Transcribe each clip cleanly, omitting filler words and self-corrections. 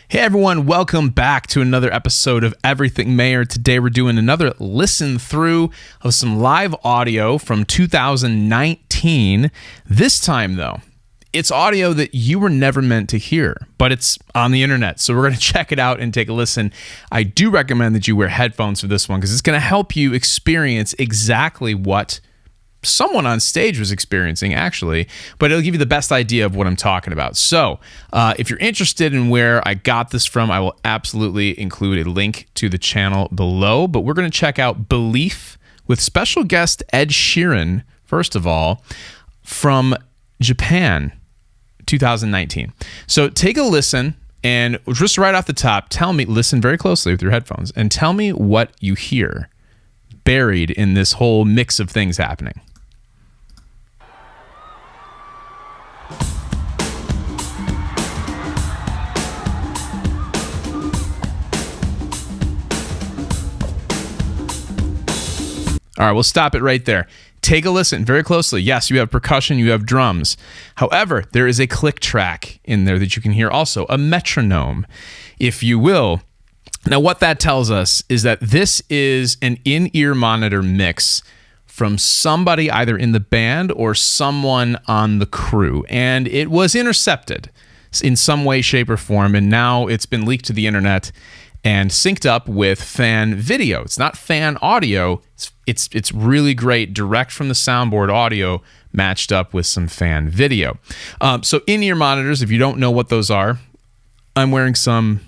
Hey everyone, welcome back to another episode of Everything Mayor. Today we're doing another listen through of some live audio from 2019. This time though, it's audio that you were never meant to hear, but it's on the internet. So we're going to check it out and take a listen. I do recommend that you wear headphones for this one because it's going to help you experience exactly what someone on stage was experiencing, actually, but it'll give you the best idea of what I'm talking about. So if you're interested in where I got this from, I will absolutely include a link to the channel below, but we're going to check out Belief with special guest Ed Sheeran, first of all, from Japan, 2019. So take a listen, and just right off the top, listen very closely with your headphones, and tell me what you hear buried in this whole mix of things happening. All right, we'll stop it right there. Take a listen very closely. Yes, you have percussion, you have drums. However, there is a click track in there that you can hear also, a metronome, if you will. Now, what that tells us is that this is an in-ear monitor mix from somebody either in the band or someone on the crew, and it was intercepted in some way, shape, or form, and now it's been leaked to the internet and synced up with fan video. It's not fan audio. It's really great, direct from the soundboard audio matched up with some fan video. So in-ear monitors, if you don't know what those are, I'm wearing some,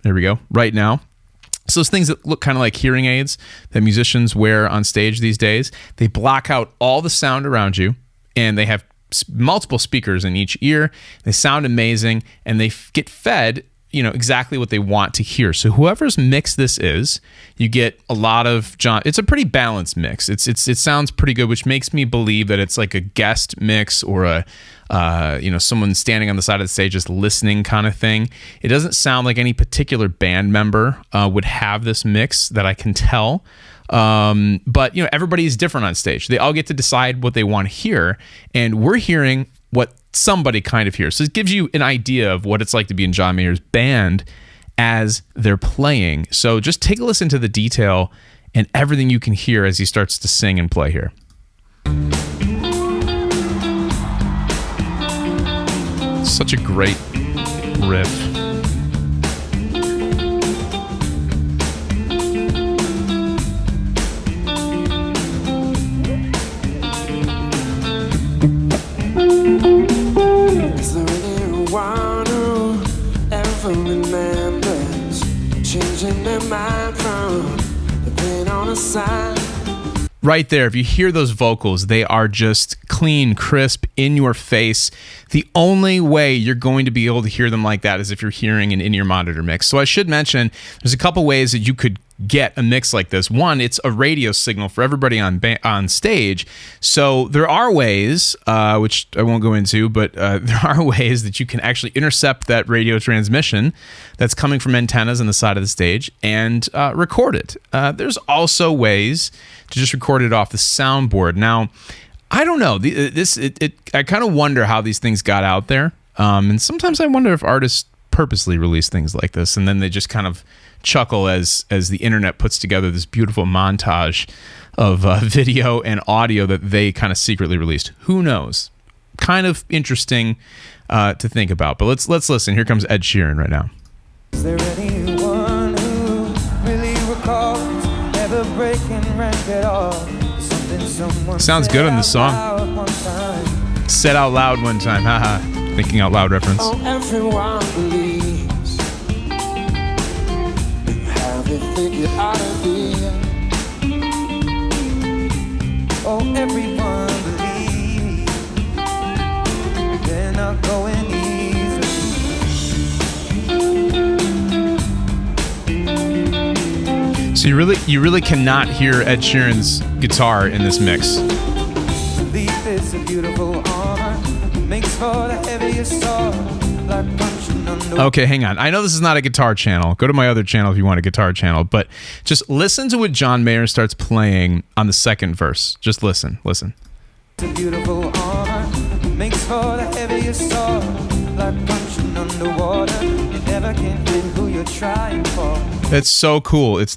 there we go, right now. So those things that look kind of like hearing aids that musicians wear on stage these days, they block out all the sound around you, and they have multiple speakers in each ear. They sound amazing, and they get fed exactly what they want to hear. So whoever's mix this is, you get a lot of it's a pretty balanced mix. It sounds pretty good, which makes me believe that it's like a guest mix or a someone standing on the side of the stage just listening kind of thing. It doesn't sound like any particular band member would have this mix that I can tell. But everybody's different on stage. They all get to decide what they want to hear, and we're hearing what somebody kind of hears. So it gives you an idea of what it's like to be in John Mayer's band as they're playing. So just take a listen to the detail and everything you can hear as he starts to sing and play here. Such a great riff. Is there anyone who ever remembers changing their mind from the pain on a sign? Right there, if you hear those vocals, they are just clean, crisp, in your face. The only way you're going to be able to hear them like that is if you're hearing an in-ear monitor mix. So I should mention, there's a couple ways that you could get a mix like this. One, it's a radio signal for everybody on stage. So there are ways, which I won't go into, but there are ways that you can actually intercept that radio transmission that's coming from antennas on the side of the stage and record it. There's also ways to just record it off the soundboard. Now, I don't know. I kind of wonder how these things got out there. And sometimes I wonder if artists purposely release things like this, and then they just kind of chuckle as the internet puts together this beautiful montage of video and audio that they kind of secretly released. Who knows? Kind of interesting to think about. But let's listen. Here comes Ed Sheeran right now. Is there anyone who really recalls never breaking rank at all? Sounds good on the song. Said out loud one time. Haha. Thinking out loud reference. Oh, everyone believes in how they think it ought to be. Oh, everyone believes they're not going easy. So you really cannot hear Ed Sheeran's guitar in this mix. Belief is a beautiful armor, makes for the heaviest sword, like punching under. Okay, hang on. I know this is not a guitar channel. Go to my other channel if you want a guitar channel, but just listen to what John Mayer starts playing on the second verse. Just listen. It's a beautiful armor, makes for the heaviest sword, like punching underwater. You never can win. you're trying for. It's so cool. It's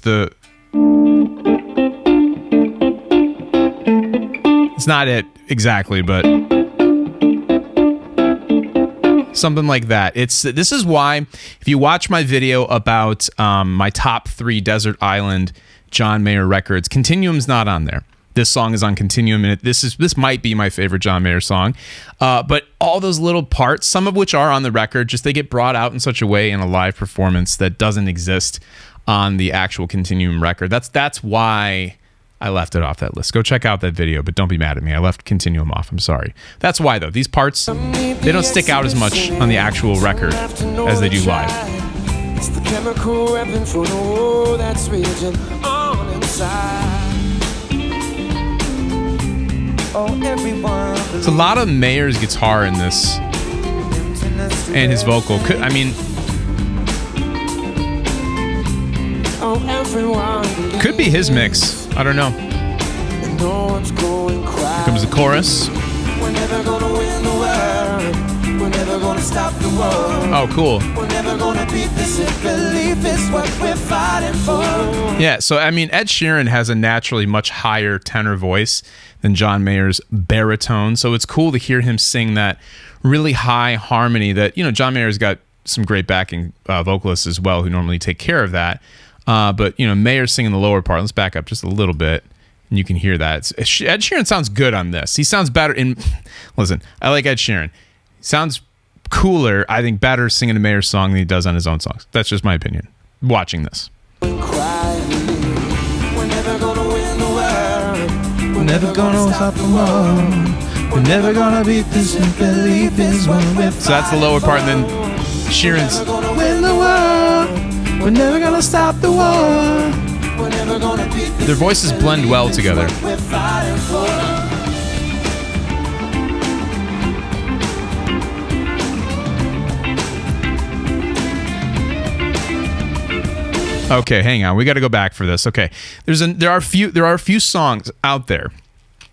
not it exactly, but something like that. This is why, if you watch my video about my top 3 desert island John Mayer records, Continuum's not on there. This song is on Continuum, and this might be my favorite John Mayer song. But all those little parts, some of which are on the record, just they get brought out in such a way in a live performance that doesn't exist on the actual Continuum record. That's why I left it off that list. Go check out that video, but don't be mad at me. I left Continuum off. I'm sorry. That's why, though. These parts, they don't stick out as much on the actual record as they do live. It's the chemical weapon for the war that's raging on inside. Oh, everyone. It's a lot of Mayer's guitar in this, and his vocal. I mean, Oh, everyone. could be his mix. I don't know. And no one's going quiet. Here comes the chorus. We're never gonna win the world. We're never gonna stop the war. Oh, cool. We're never gonna beat this if belief is what we're fighting for. Yeah, so I mean, Ed Sheeran has a naturally much higher tenor voice than John Mayer's baritone, so it's cool to hear him sing that really high harmony that, John Mayer's got some great backing vocalists as well who normally take care of that. But, Mayer's singing the lower part. Let's back up just a little bit, and you can hear that. Ed Sheeran sounds good on this. He sounds better in... Listen, I like Ed Sheeran. He sounds cooler, I think, better singing a Mayer song than he does on his own songs. That's just my opinion, watching this. We're never gonna win the world. We're never gonna stop the war. We're never gonna beat this if belief is what we're So that's the lower part, and then Sheeran's... win the world. We're never gonna stop the war. We're never gonna beat this. Their voices blend well together. We're fighting for. Okay, hang on. We got to go back for this. Okay, there are a few songs out there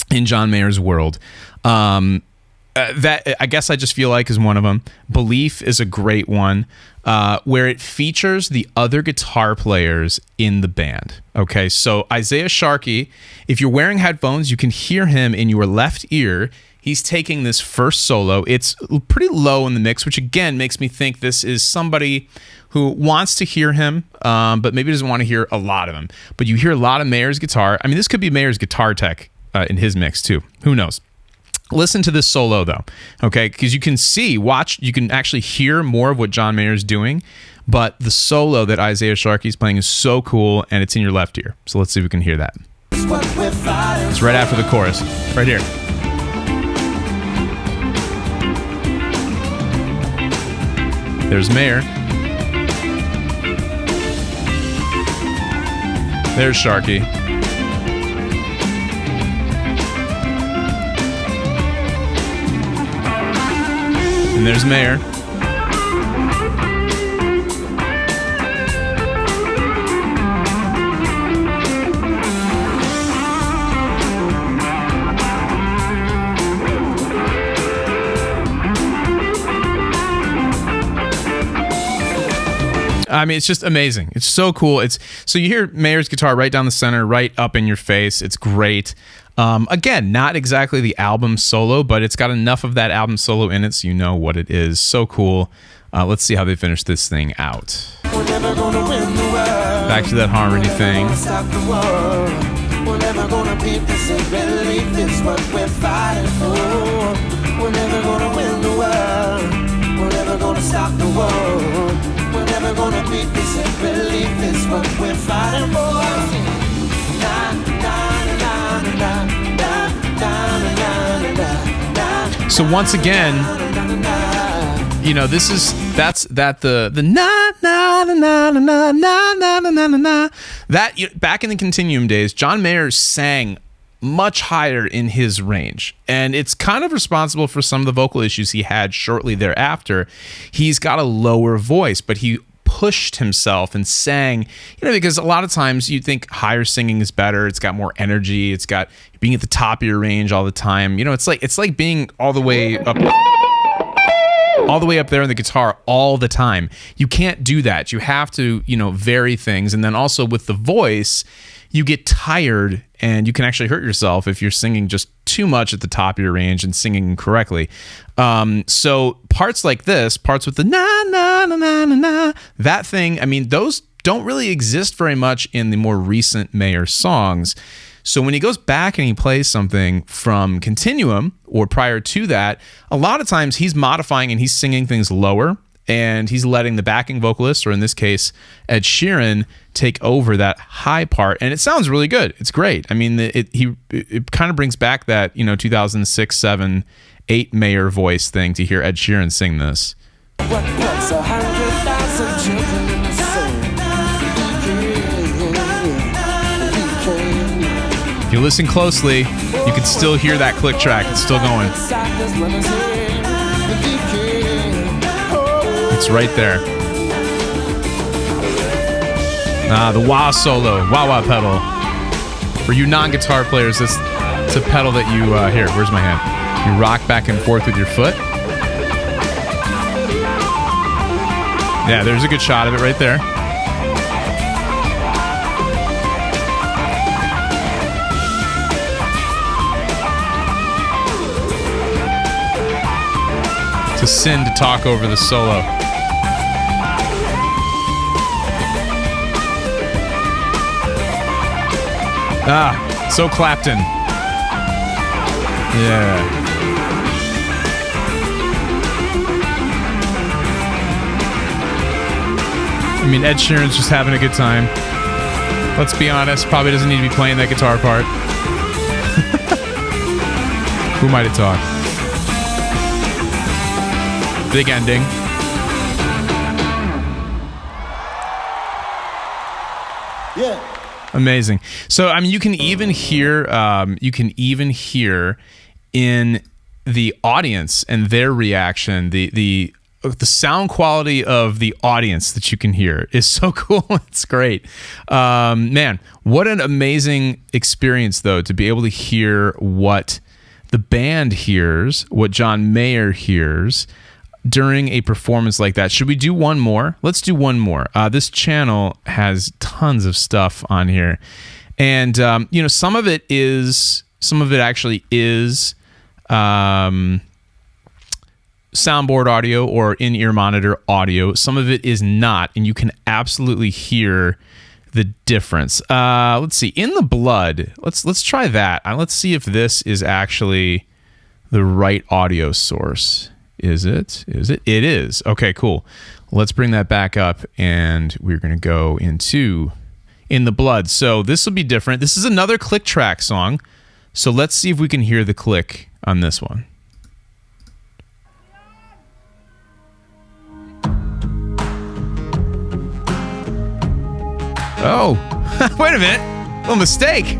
in John Mayer's world that I guess I just feel like is one of them. Belief is a great one where it features the other guitar players in the band. Okay, so Isaiah Sharkey, if you're wearing headphones, you can hear him in your left ear. He's taking this first solo. It's pretty low in the mix, which again makes me think this is somebody who wants to hear him, but maybe doesn't want to hear a lot of him. But you hear a lot of Mayer's guitar. I mean, this could be Mayer's guitar tech in his mix too. Who knows? Listen to this solo though, okay? Because you can you can actually hear more of what John Mayer's doing, but the solo that Isaiah Sharkey's playing is so cool, and it's in your left ear. So let's see if we can hear that. It's right after the chorus, right here. There's Mayer. There's Sharkey. And there's Mayer. I mean, it's just amazing. It's so cool. So you hear Mayer's guitar right down the center, right up in your face. It's great. Again, not exactly the album solo, but it's got enough of that album solo in it so you know what it is. So cool. Let's see how they finish this thing out. Back to that harmony thing. We're never gonna beat this and believe it's what we're fighting for. We're never gonna win the world. We're never gonna stop the war. We're never gonna beat this and believe it's what we're fighting for. So once again, that's the na na na na na na na na na na. That back in the Continuum days, John Mayer sang much higher in his range, and it's kind of responsible for some of the vocal issues he had shortly thereafter. He's got a lower voice, but he pushed himself and sang, because a lot of times you think higher singing is better. It's got more energy. It's got being at the top of your range all the time. It's like being all the way up. all the way up there on the guitar all the time. You can't do that. You have to, vary things. And then also with the voice, you get tired and you can actually hurt yourself if you're singing just too much at the top of your range and singing incorrectly. So parts like this, parts with the na, na, na, na, na, na, that thing, I mean, those don't really exist very much in the more recent Mayer songs. So when he goes back and he plays something from Continuum or prior to that, a lot of times he's modifying and he's singing things lower and he's letting the backing vocalist, or in this case, Ed Sheeran, take over that high part. And it sounds really good. It's great. I mean, it kind of brings back that, 2006, 7, 8 Mayer voice thing to hear Ed Sheeran sing this. What puts 100,000 children in the sun? If you listen closely, you can still hear that click track. It's still going. It's right there. The wah solo, wah pedal. For you non-guitar players, it's a pedal that you, here, where's my hand? You rock back and forth with your foot. Yeah, there's a good shot of it right there. It's a sin to talk over the solo. So Clapton. Yeah. I mean, Ed Sheeran's just having a good time. Let's be honest, probably doesn't need to be playing that guitar part. Who might have talked? Big ending. Yeah. Amazing. So, I mean, you can even hear in the audience and their reaction, the sound quality of the audience that you can hear is so cool. It's great. Man, what an amazing experience, though, to be able to hear what the band hears, what John Mayer hears during a performance like that. Should we do one more? Let's do one more. This channel has tons of stuff on here. And, some of it actually is soundboard audio or in-ear monitor audio. Some of it is not, and you can absolutely hear the difference. Let's see. In the Blood, let's try that. Let's see if this is actually the right audio source. Is it? It is. Okay, cool. Let's bring that back up, and we're going to go into In the Blood. So this will be different. This is another click track song. So let's see if we can hear the click on this one. Oh, wait a minute. Little mistake.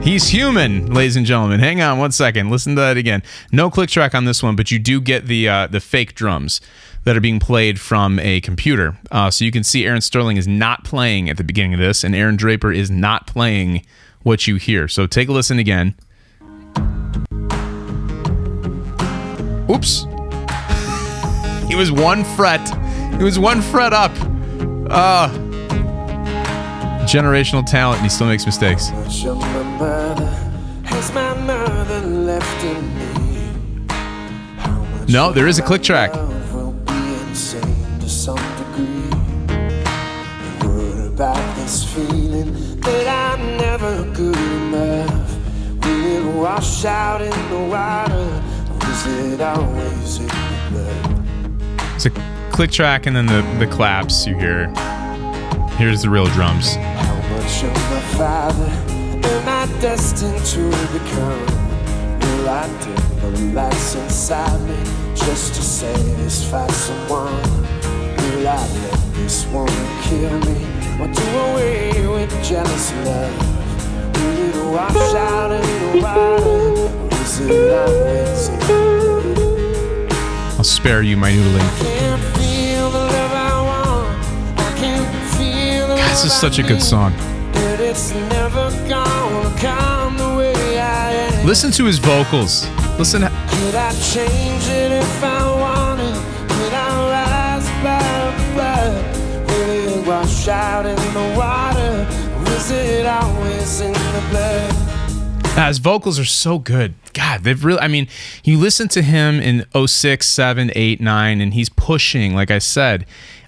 He's human, ladies and gentlemen. Hang on one second. Listen to that again. No click track on this one, but you do get the fake drums that are being played from a computer. So you can see Aaron Sterling is not playing at the beginning of this, and Aaron Draper is not playing what you hear. So take a listen again. Oops. He was one fret up. Generational talent, and he still makes mistakes. No, there is a click track. It's a click track and then the claps you hear. Here's the real drums. How much of my father am I destined to become? Will I relax inside me just to satisfy someone? Will I let this woman kill me or do away with jealous love? Will it wash out in the water or is it always in? I'll spare you my noodling. I can't feel the love I want. I can't feel the This is such a good song. but it's never gonna come the way I am. Listen to his vocals. Listen. Could I change it if I wanted? wash out in the water? Or is it always in the blood? His vocals are so good. God, they've really, I mean, you listen to him in 06, 7, 8, 9, and he's pushing, like I said.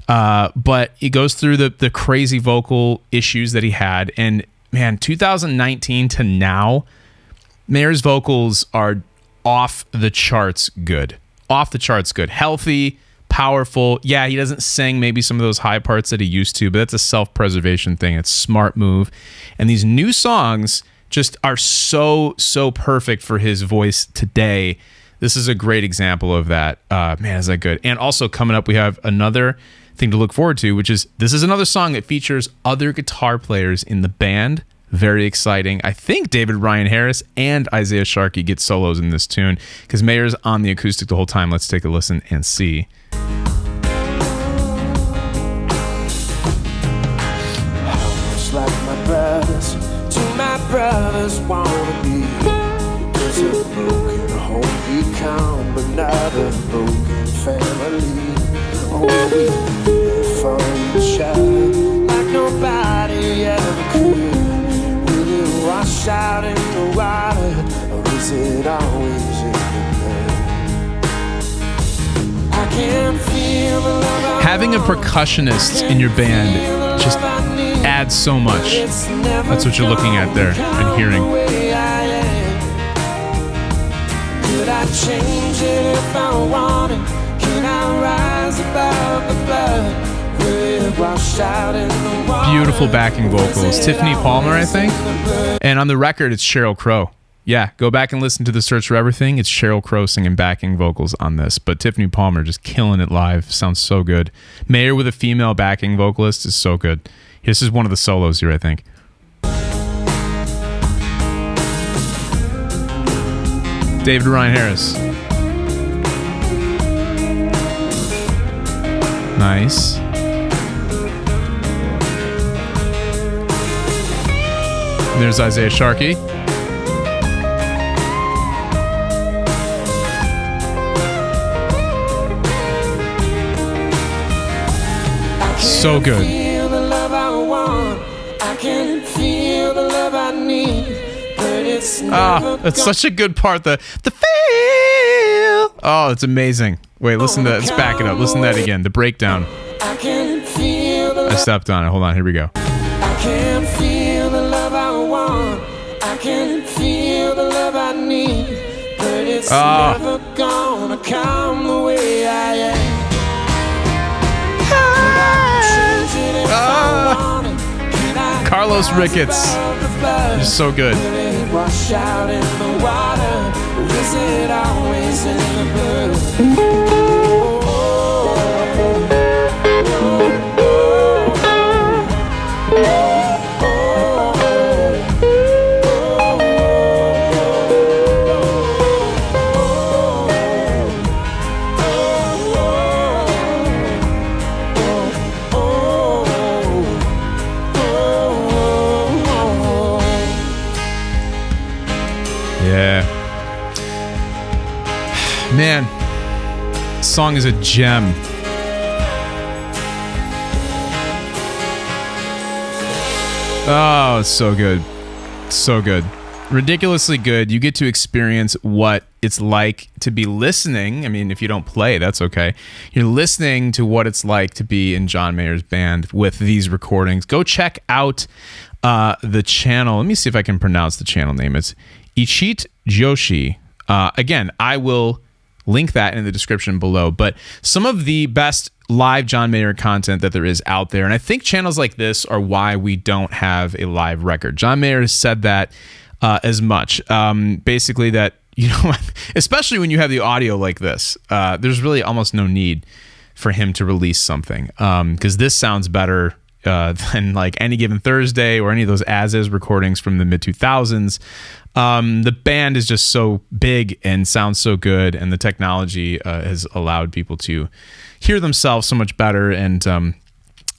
But he goes through the crazy vocal issues that he had. And man, 2019 to now, Mayer's vocals are off the charts good. Off the charts good. Healthy, powerful. Yeah, he doesn't sing maybe some of those high parts that he used to, but that's a self-preservation thing. It's a smart move. And these new songs just are so perfect for his voice today. This is a great example of that. Man, is that good. And also coming up, we have another thing to look forward to, which is this is another song that features other guitar players in the band. Very exciting. I think David Ryan Harris and Isaiah Sharkey get solos in this tune because Mayer's on the acoustic the whole time. Let's take a listen and see. Like my brothers, to my brothers wanna be. There's a broken home become another broken family. Oh, we for each other like nobody ever could. Will it wash out in the water, or is it always in the blood? I can feel the love. Having a percussionist in your band just adds so much. That's what you're looking at there and hearing. Could I change it if I wanted? Can I rise above the blood? Will it wash out in the water? Beautiful backing vocals. Tiffany Palmer, I think. And on the record, it's Sheryl Crow. Yeah, go back and listen to the Search for Everything. It's Sheryl Crow singing backing vocals on this. But Tiffany Palmer just killing it live. Sounds so good. Mayer with a female backing vocalist is so good. This is one of the solos here, I think. David Ryan Harris. Nice. There's Isaiah Sharkey. So good. That's such a good part. The feel. Oh, it's amazing. Wait, listen to that. Let's back it up. Listen to that again. The breakdown. I stepped on it. Hold on. Here we go. I can feel the love I want. I can feel the love I need. But it's never gonna come the way I am. Carlos Ricketts. He's so good. Wash out in the water. Is it always in the blood? Yeah. Man, this song is a gem. Oh, it's so good. So good. Ridiculously good. You get to experience what it's like to be listening. I mean, if you don't play, that's okay. You're listening to what it's like to be in John Mayer's band with these recordings. Go check out the channel. Let me see if I can pronounce the channel name. It's Ichit Joshi. Again, I will link that in the description below. But some of the best live John Mayer content that there is out there, and I think channels like this are why we don't have a live record. John Mayer has said that as much. Basically that, you know, especially when you have the audio like this, there's really almost no need for him to release something because this sounds better than like Any Given Thursday or any of those as-is recordings from the mid-2000s. The band is just so big and sounds so good, and the technology has allowed people to hear themselves so much better and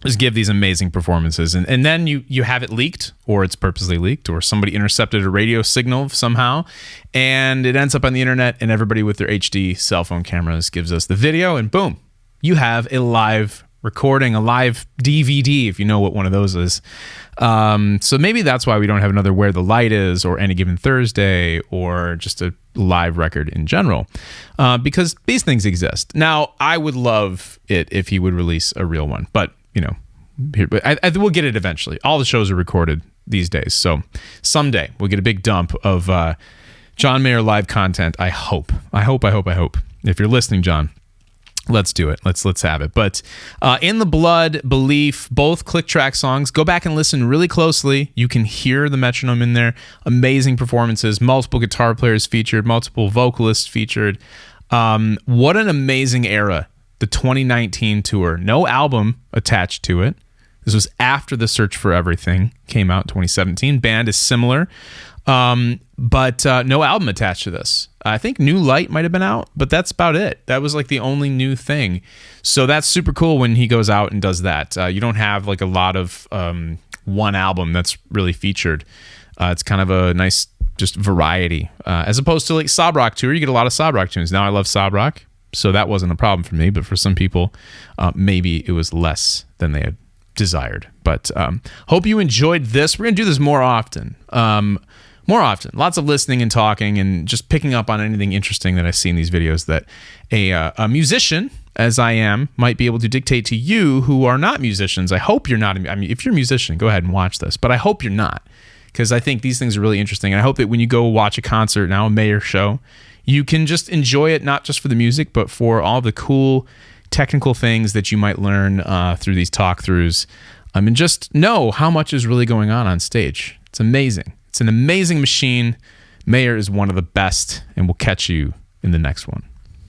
just give these amazing performances. And then you have it leaked, or it's purposely leaked, or somebody intercepted a radio signal somehow, and it ends up on the internet, and everybody with their HD cell phone cameras gives us the video, and boom, you have a live recording a live DVD, if you know what one of those is. So maybe that's why we don't have another Where the Light Is or Any Given Thursday or just a live record in general, because these things exist. Now, I would love it if he would release a real one, but I we'll get it eventually. All the shows are recorded these days, so someday we'll get a big dump of John Mayer live content. I hope. If you're listening, John, let's do it. Let's have it. But In the Blood, Belief, both click track songs. Go back and listen really closely. You can hear the metronome in there. Amazing performances. Multiple guitar players featured. Multiple vocalists featured. What an amazing era. The 2019 tour. No album attached to it. This was after The Search for Everything came out in 2017. Band is similar. But no album attached to this. I think New Light might have been out, but that's about it. That was like the only new thing. So that's super cool when he goes out and does that. You don't have like a lot of one album that's really featured. It's kind of a nice just variety. As opposed to like Sob Rock Tour, you get a lot of Sob Rock tunes. Now I love Sob Rock, so that wasn't a problem for me. But for some people, maybe it was less than they had desired. But hope you enjoyed this. We're going to do this more often. Lots of listening and talking and just picking up on anything interesting that I see in these videos that a musician, as I am, might be able to dictate to you who are not musicians. I hope you're not. I mean, if you're a musician, go ahead and watch this, but I hope you're not, because I think these things are really interesting. And I hope that when you go watch a concert now, a Mayer show, you can just enjoy it, not just for the music, but for all the cool technical things that you might learn through these talk-throughs, and just know how much is really going on stage. It's amazing. It's an amazing machine. Mayer is one of the best, and we'll catch you in the next one.